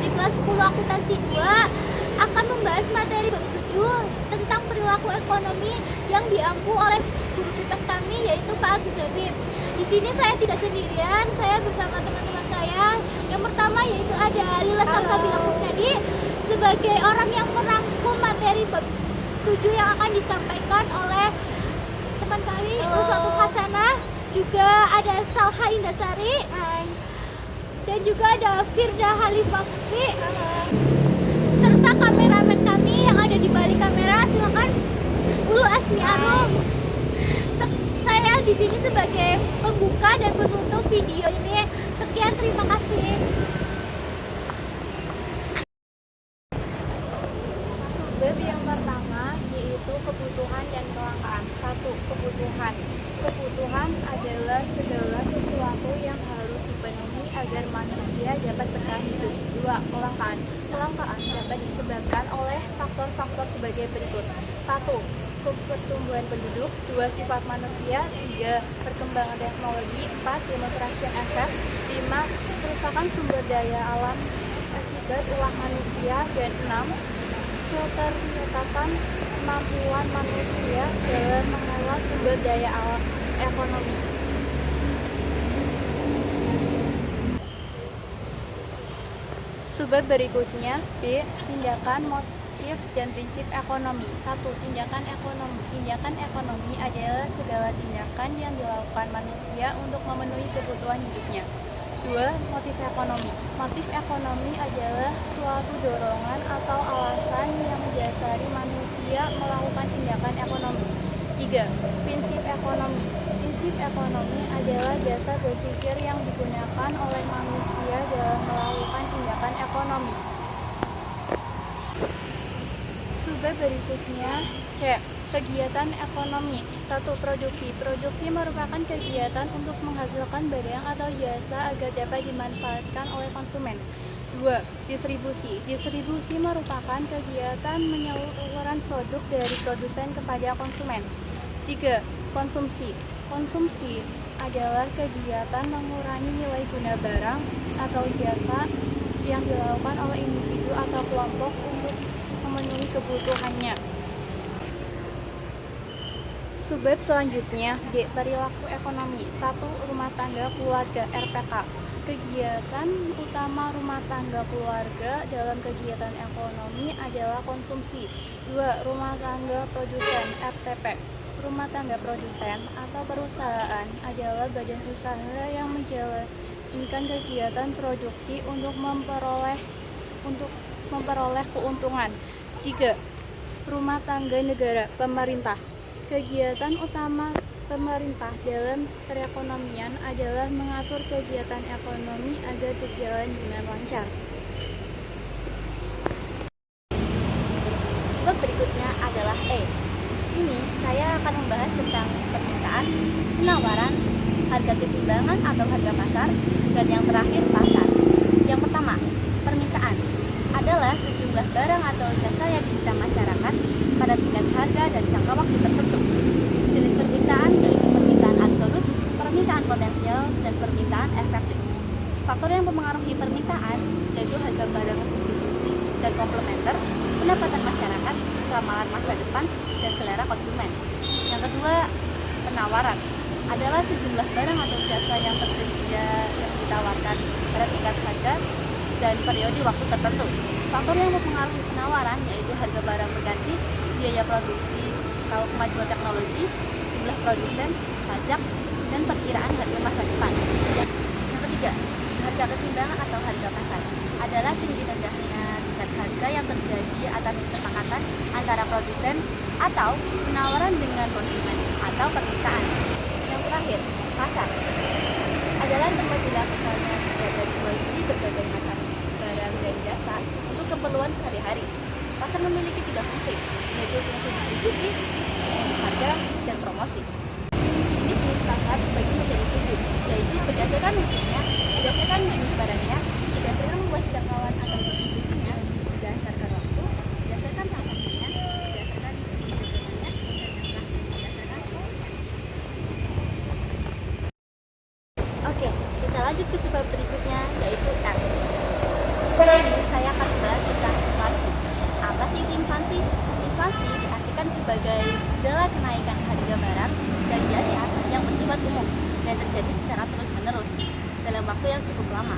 dari kelas 10 akuntansi 2 akan membahas materi bab 7 tentang perilaku ekonomi yang diampu oleh guru PIPAS kami, yaitu Pak Agus Habib. Di sini saya tidak sendirian, saya bersama teman-teman saya. Yang pertama yaitu ada Lila Salsabila Kusnadi sebagai orang yang merangkum materi bab 7 yang akan disampaikan oleh teman kami Ruswatul Hasanah. Juga ada Salha Indasari. Dan juga ada Firda Halifah Fikri. Serta kameramen kami yang ada di balik kamera, silakan Ulu Asmi Arum. Saya di sini sebagai pembuka dan penutup video ini. Sekian, terima kasih. Subbab yang pertama yaitu kebutuhan dan kelangkaan. 1. Kebutuhan. Kebutuhan adalah segala sesuatu yang harus dipenuhi agar manusia dapat bertahan hidup. 2. Kelangkaan. Kelangkaan dapat disebabkan oleh faktor-faktor sebagai berikut. 1. Pertumbuhan penduduk. 2. Sifat manusia. 3. Perkembangan teknologi. 4. Demokrasi yang efek. 5. Kerusakan sumber daya alam akibat ulah manusia. Dan 6. Keterbatasan kemampuan manusia dalam mengelola sumber daya alam ekonomi. Subbab berikutnya B. Tindakan, motif, dan prinsip ekonomi. 1. Tindakan ekonomi. Tindakan ekonomi adalah segala tindakan yang dilakukan manusia untuk memenuhi kebutuhan hidupnya. 2. Motif ekonomi. Motif ekonomi adalah suatu dorongan atau alasan yang mendasari manusia melakukan tindakan ekonomi. 3. Prinsip ekonomi. Prinsip ekonomi adalah dasar berpikir yang digunakan oleh manusia dalam melakukan tindakan ekonomi. Subbab berikutnya C. Kegiatan ekonomi. 1. Produksi. Produksi merupakan kegiatan untuk menghasilkan barang atau jasa agar dapat dimanfaatkan oleh konsumen. 2. Distribusi. Distribusi merupakan kegiatan penyaluran produk dari produsen kepada konsumen. 3. Konsumsi. Konsumsi adalah kegiatan mengurangi nilai guna barang atau jasa yang dilakukan oleh individu atau kelompok untuk memenuhi kebutuhannya. Subbab selanjutnya D. Perilaku ekonomi. 1. Rumah tangga keluarga (RPK). Kegiatan utama rumah tangga keluarga dalam kegiatan ekonomi adalah konsumsi. 2. Rumah tangga produsen (RTP). Rumah tangga produsen atau perusahaan adalah badan usaha yang menjalankan kegiatan produksi untuk memperoleh keuntungan. 3. Rumah tangga negara (pemerintah). Kegiatan utama pemerintah dalam perekonomian adalah mengatur kegiatan ekonomi agar berjalan dengan lancar. Subbab berikutnya adalah E. Di sini saya akan membahas tentang permintaan, penawaran, harga keseimbangan atau harga pasar, dan yang terakhir pasar. Yang pertama, permintaan adalah sejumlah barang atau jasa yang diminta masyarakat pada tingkat harga dan jangka waktu tertentu. Jenis permintaan yaitu permintaan absolut, permintaan potensial, dan permintaan efektif. Faktor yang mempengaruhi permintaan yaitu harga barang substitusi dan komplementer, pendapatan masyarakat, ramalan masa depan, dan selera konsumen. Yang kedua, penawaran adalah sejumlah barang atau jasa yang tersedia yang ditawarkan pada tingkat harga dan periode waktu tertentu. Faktor yang mempengaruhi penawaran yaitu harga barang berganti, biaya produksi atau kemajuan teknologi, jumlah produsen, pajak, dan perkiraan harga masa depan. Yang ketiga, harga keseimbangan atau harga pasar adalah tinggi rendahnya tingkat harga yang terjadi atas kesepakatan antara produsen atau penawaran dengan konsumen atau permintaan. Yang terakhir, pasar adalah tempat dilakukannya perdagangan jual beli berbagai macam barang dan jasa untuk keperluan sehari-hari. Pasar memiliki 3 fungsi, yaitu fungsi distribusi, harga, dan promosi. Ini jenis pasar dibagi menjadi 7, yaitu berdasarkan fungsinya, berdasarkan jenis barangnya, berdasarkan luas jangkauan atau distribusinya, berdasarkan waktu, berdasarkan transaksinya, berdasarkan keuntungannya, dan yang terakhir berdasarkan keuntungannya. Oke, kita lanjut ke subbab berikutnya, yaitu F. Di sini saya akan membahas tentang inflasi. Apa sih itu inflasi? Inflasi diartikan sebagai gejala kenaikan harga barang dan jasa yang bersifat umum dan terjadi secara terus-menerus dalam waktu yang cukup lama.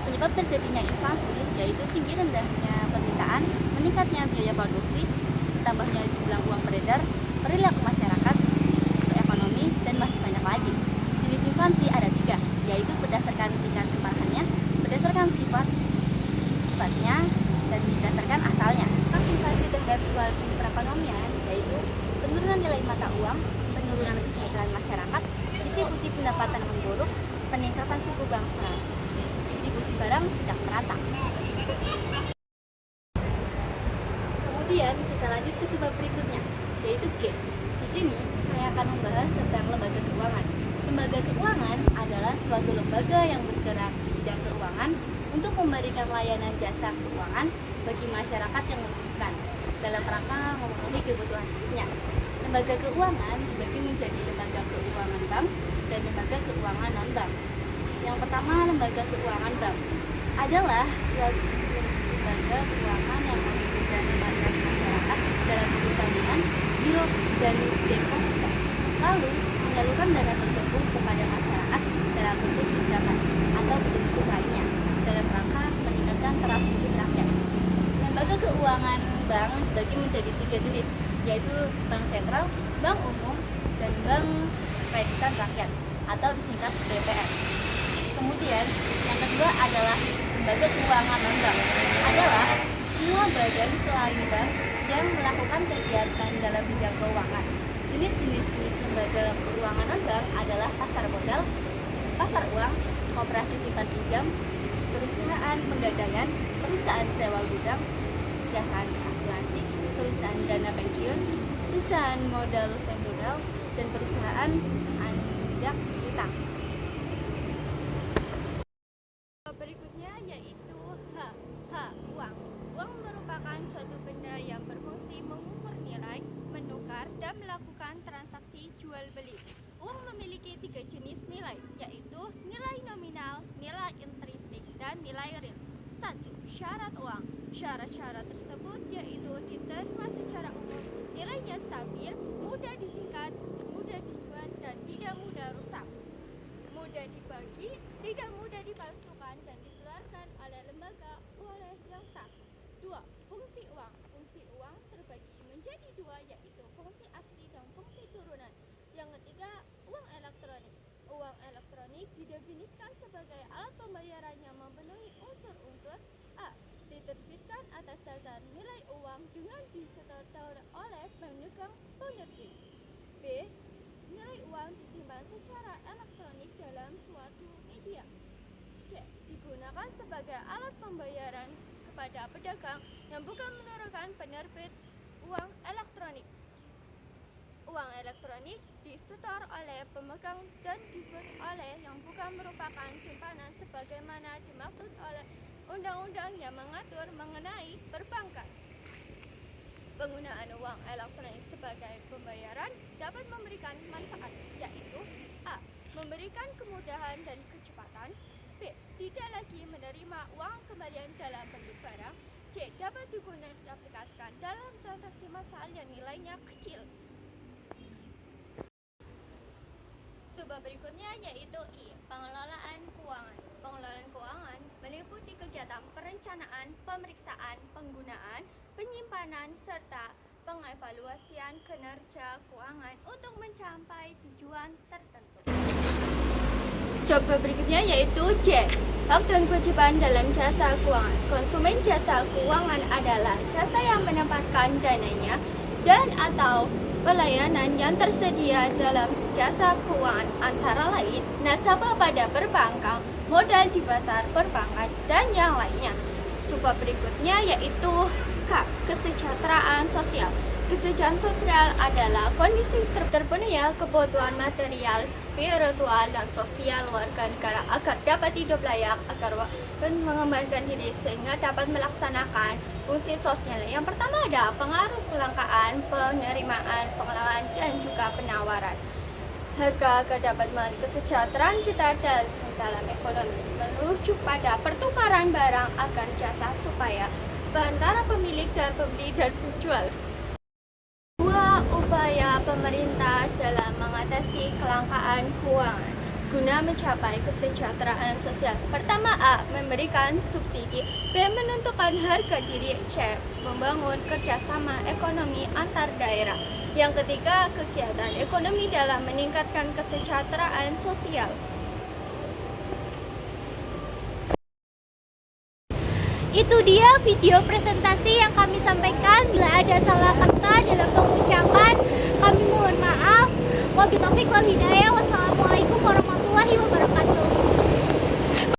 Penyebab terjadinya inflasi yaitu tinggi rendahnya permintaan, meningkatnya biaya produksi, tambahnya jumlah uang beredar, perilaku masyarakat, ekonomi, dan masih banyak lagi. Jenis inflasi ada 3, yaitu berdasarkan tingkat keparahannya, berdasarkan sifatnya, dan berdasarkan asalnya. Inflasi terhadap suatu perekonomian yaitu penurunan nilai mata uang, penurunan kesejahteraan masyarakat, distribusi pendapatan memburuk, peningkatan suku bangsa, distribusi barang tidak merata. Kemudian kita lanjut ke sebab berikutnya, yaitu G. Di sini saya akan membahas tentang lembaga keuangan. Lembaga keuangan adalah suatu lembaga yang bergerak di bidang keuangan untuk memberikan layanan jasa keuangan bagi masyarakat yang membutuhkan dalam rangka memenuhi kebutuhan hidupnya. Lembaga keuangan dibagi menjadi lembaga keuangan bank dan lembaga keuangan non-bank. Yang pertama, lembaga keuangan bank adalah suatu lembaga keuangan yang melibatkan masyarakat dalam bentuk tabungan, giro, dan deposito. Lalu menyalurkan dana tersebut kepada masyarakat dalam bentuk pinjaman atau bentuk lainnya dalam rangka meningkatkan taraf hidup rakyat. Lembaga keuangan bank dibagi menjadi 3 jenis, yaitu bank sentral, bank umum, dan bank kreditan rakyat atau disingkat BPR. Kemudian yang kedua adalah lembaga keuangan non-bank, adalah semua badan selain bank yang melakukan kegiatan dalam bidang keuangan. Jenis-jenis lembaga keuangan non-bank adalah pasar modal, pasar uang, koperasi simpan pinjam, perusahaan penggadaian, perusahaan sewa gudang, jasa asuransi, perusahaan dana pensiun, perusahaan modal modal, dan perusahaan anjak utang. Berikutnya yaitu H. Uang. Uang merupakan suatu benda yang berfungsi mengukur nilai, menukar, dan melakukan transaksi jual beli. Uang memiliki 3 jenis nilai, yaitu nilai nominal, nilai intrinsik, dan nilai real. 1. Syarat uang. Syarat-syarat tersebut yaitu diterima secara umum, nilainya stabil, mudah disingkat, mudah disimpan, dan tidak mudah rusak, mudah dibagi, tidak mudah dipalsukan, dan dikeluarkan oleh lembaga oleh yang sah. 2. Fungsi uang. Fungsi uang terbagi menjadi 2, yaitu fungsi asli dan fungsi turunan. Yang ketiga, uang elektronik. Uang elektronik didefinisikan sebagai alat pembayaran yang memenuhi unsur-unsur A. Diterbitkan atas dasar nilai uang dengan disetor oleh pemegang penerbit. B. Nilai uang disimpan secara elektronik dalam suatu media. C. Digunakan sebagai alat pembayaran kepada pedagang yang bukan merupakan penerbit uang elektronik. Uang elektronik disetor oleh pemegang dan disebut oleh yang bukan merupakan simpanan sebagaimana dimaksud oleh undang-undang yang mengatur mengenai perbankan. Penggunaan uang elektronik sebagai pembayaran dapat memberikan manfaat, yaitu A. Memberikan kemudahan dan kecepatan. B. Tidak lagi menerima uang kembalian dalam bentuk barang. C. Dapat diaplikasikan dalam transaksi massal yang nilainya kecil. Sebab berikutnya yaitu I. Pengelolaan keuangan. Pengelolaan keuangan meliputi kegiatan perencanaan, pemeriksaan, penggunaan, penyimpanan, serta pengevaluasian kinerja keuangan untuk mencapai tujuan tertentu. Coba berikutnya yaitu J. Hak dan kewajiban dalam jasa keuangan. Konsumen jasa keuangan adalah jasa yang menempatkan dananya dan atau pelayanan yang tersedia dalam jasa keuangan, antara lain nasabah pada perbankan, modal di pasar perbankan, dan yang lainnya. Subbab berikutnya yaitu K. Kesejahteraan sosial. Kesejahteraan sosial adalah kondisi terpenuhinya kebutuhan material, spiritual, dan sosial warga negara agar dapat hidup layak, agar mengembangkan diri sehingga dapat melaksanakan fungsi sosial. Yang pertama ada pengaruh kelangkaan, penerimaan, pengelolaan, dan juga penawaran. Harga agar dapat melalui kesejahteraan kita dalam ekonomi merujuk pada pertukaran barang agar jasa supaya antara pemilik dan pembeli dan penjual. Dua, upaya pemerintah dalam mengatasi kelangkaan keuangan guna mencapai kesejahteraan sosial. Pertama, A. Memberikan subsidi. B. Menentukan harga diri. C. Membangun kerjasama ekonomi antar daerah. Yang ketiga, kegiatan ekonomi dalam meningkatkan kesejahteraan sosial. Itu dia video presentasi yang kami sampaikan. Bila ada salah kata dalam pengucapan, kami mohon maaf. Wabillahi taufiq wal hidayah. Wassalamualaikum warahmatullahi wabarakatuh.